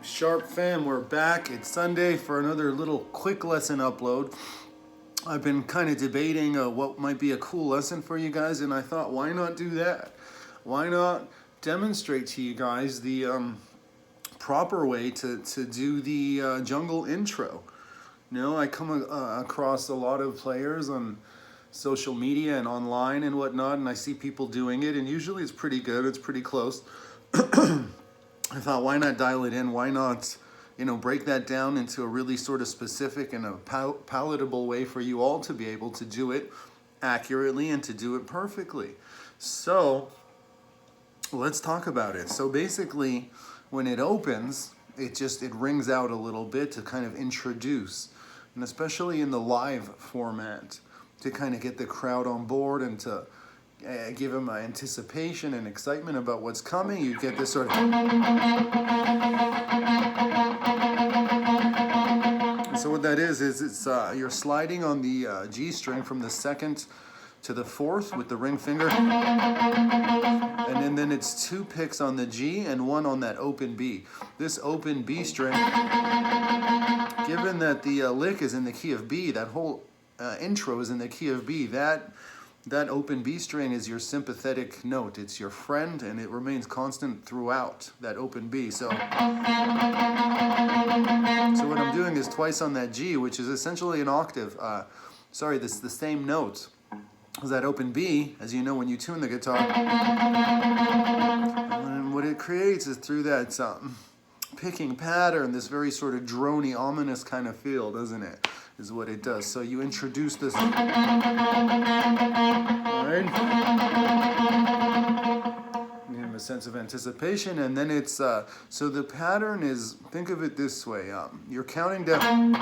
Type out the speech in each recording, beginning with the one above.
Sharp fam, we're back. It's Sunday for another little quick lesson upload. I've been kind of debating what might be a cool lesson for you guys, and I thought, why not do that? Why not demonstrate to you guys the proper way to do the jungle intro? You know, I come across a lot of players on social media and online and whatnot, and I see people doing it, and usually it's pretty good, it's pretty close. I thought, why not dial it in? Why not, break that down into a really sort of specific and a palatable way for you all to be able to do it accurately and to do it perfectly. So let's talk about it. So basically, when it opens, it rings out a little bit to kind of introduce, and especially in the live format, to kind of get the crowd on board and to give them anticipation and excitement about what's coming. You get this sort of... So what that is it's you're sliding on the G string from the second to the fourth with the ring finger, and then it's 2 picks on the G and 1 on that open B. This open B string, given that the lick is in the key of B, that whole intro is in the key of B, that open B string is your sympathetic note. It's your friend, and it remains constant throughout that open B. So what I'm doing is twice on that G, which is essentially an octave. This is the same note as that open B, as you know when you tune the guitar. And what it creates is through that picking pattern, this very sort of drony, ominous kind of feel, doesn't it? Is what it does. So you introduce this, right? Give them a sense of anticipation, and then it's so the pattern is, think of it this way: you're counting down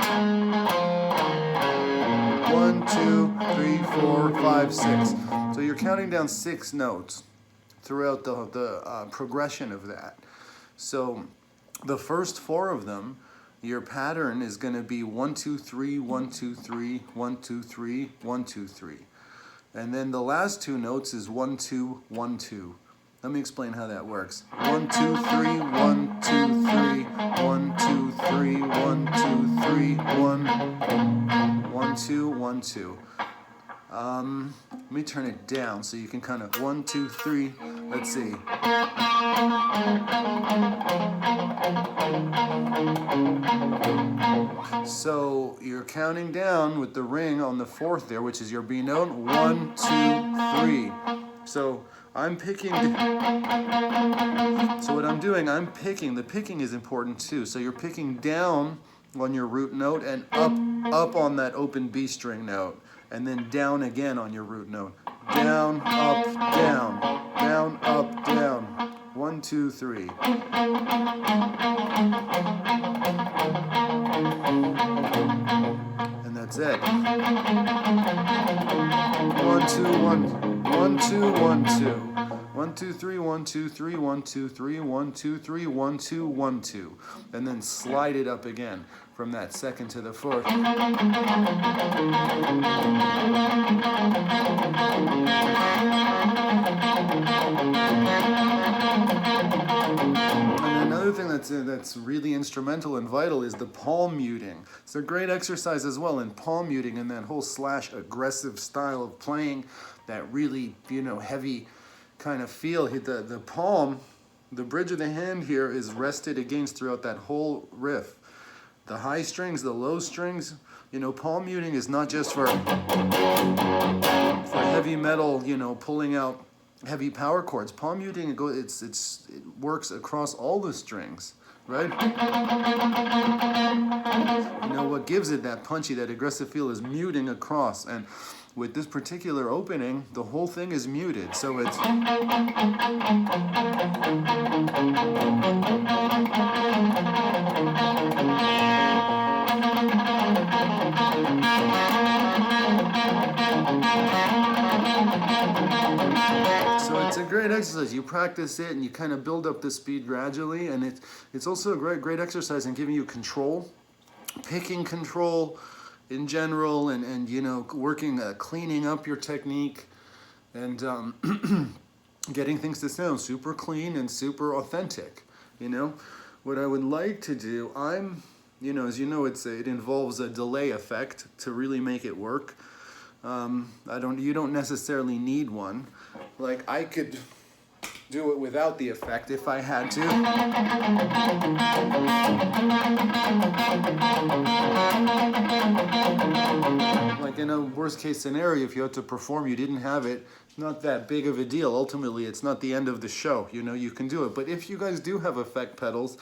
1, 2, 3, 4, 5, 6. So you're counting down 6 notes throughout the progression of that. So the first 4 of them, your pattern is going to be 1, 2, 3, 1, 2, 3, 1, 2, 3, 1, 2, 3. And then the last 2 notes is 1, 2, 1, 2. Let me explain how that works. 1, 2, 3, 1, 2, 3, 1, 2, 3, 1, 2, 3, 1, 1, 2, 1, 2. Let me turn it down so you can kind of 1, 2, 3. Let's see. So you're counting down with the ring on the 4th there, which is your B note. 1, 2, 3. So I'm picking. So what I'm doing, I'm picking. The picking is important too. So you're picking down on your root note and up on that open B string note, and then down again on your root note. Down, up, down, down, up, down. 1, 2, 3. And that's it. 1, 2, 1, 1, 2, 1, 2. 1, 2, 3, 1, 2, 3, 1, 2, 3, 1, 2, 3, 1, 2, 1, 2. And then slide it up again from that second to the 4th. And another thing that's really instrumental and vital is the palm muting. It's a great exercise as well in palm muting and that whole slash aggressive style of playing, that really, heavy kind of feel. The palm, the bridge of the hand here is rested against throughout that whole riff. the high strings, the low strings. You know, palm muting is not just for heavy metal, you know, pulling out heavy power chords. Palm muting, it works across all the strings, right? You know, what gives it that punchy, that aggressive feel is muting across. And with this particular opening, the whole thing is muted. So it's... So it's a great exercise. You practice it and you kind of build up the speed gradually, and it's also a great exercise in giving you control, picking control in general, and you know, working, cleaning up your technique, and getting things to sound super clean and super authentic. You know, what I would like to do, you know, as you know, it involves a delay effect to really make it work. You don't necessarily need one. Like, I could do it without the effect if I had to. Like in a worst case scenario, if you had to perform, you didn't have it, not that big of a deal. Ultimately, it's not the end of the show. You know, you can do it. But if you guys do have effect pedals,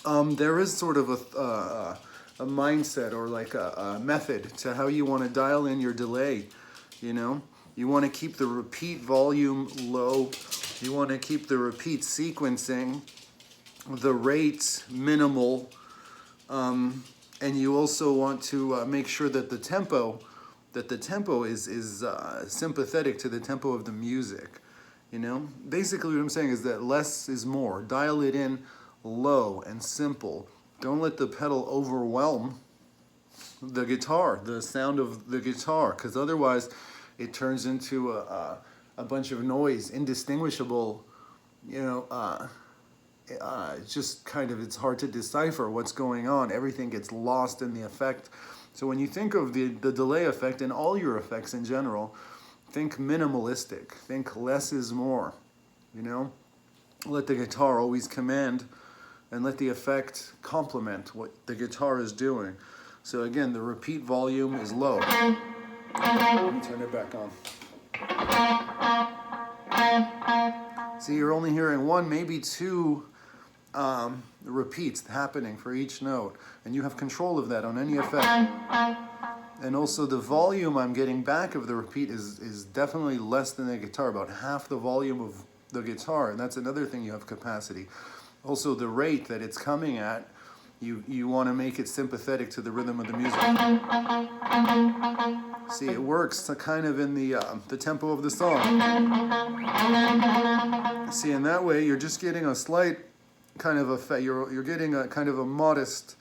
there is sort of a mindset, or like a method to how you want to dial in your delay. You know, you want to keep the repeat volume low. You want to keep the repeat sequencing, the rate minimal, and you also want to make sure that the tempo is sympathetic to the tempo of the music. You know, basically what I'm saying is that less is more. Dial it in low and simple. Don't let the pedal overwhelm the guitar, the sound of the guitar, because otherwise it turns into a bunch of noise, indistinguishable, you know, just kind of, it's hard to decipher what's going on. Everything gets lost in the effect. So when you think of the delay effect and all your effects in general, think minimalistic, think less is more, you know? Let the guitar always command, and let the effect complement what the guitar is doing. So again, the repeat volume is low. Let me turn it back on. See, you're only hearing one, maybe two repeats happening for each note, and you have control of that on any effect. And also the volume I'm getting back of the repeat is definitely less than the guitar, about half the volume of the guitar, and that's another thing you have capacity. Also the rate that it's coming at, you want to make it sympathetic to the rhythm of the music. See, it works kind of in the tempo of the song. See, in that way, you're just getting a slight kind of effect. You're getting a kind of a modest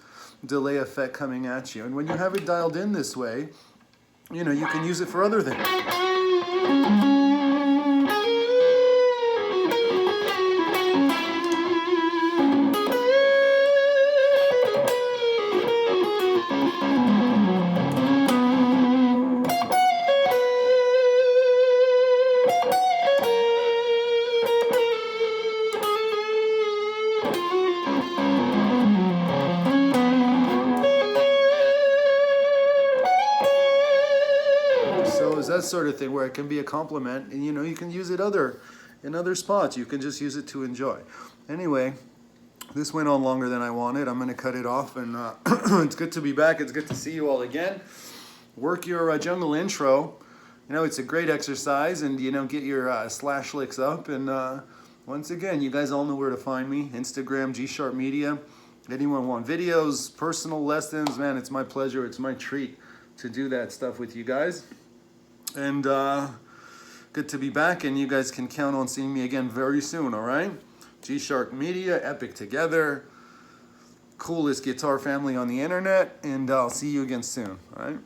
delay effect coming at you. And when you have it dialed in this way, you know, you can use it for other things. That sort of thing, where it can be a compliment, and you know, you can use it in other spots. You can just use it to enjoy. Anyway, this went on longer than I wanted. I'm going to cut it off, and it's good to be back. It's good to see you all again. Work your jungle intro. You know, it's a great exercise, and you know, get your slash licks up. And once again, you guys all know where to find me. Instagram, G Sharp Media. Anyone want videos, personal lessons, man, it's my pleasure. It's my treat to do that stuff with you guys. And good to be back, and you guys can count on seeing me again very soon, all right? G Sharp Media, Epic Together, coolest guitar family on the internet, and I'll see you again soon, all right?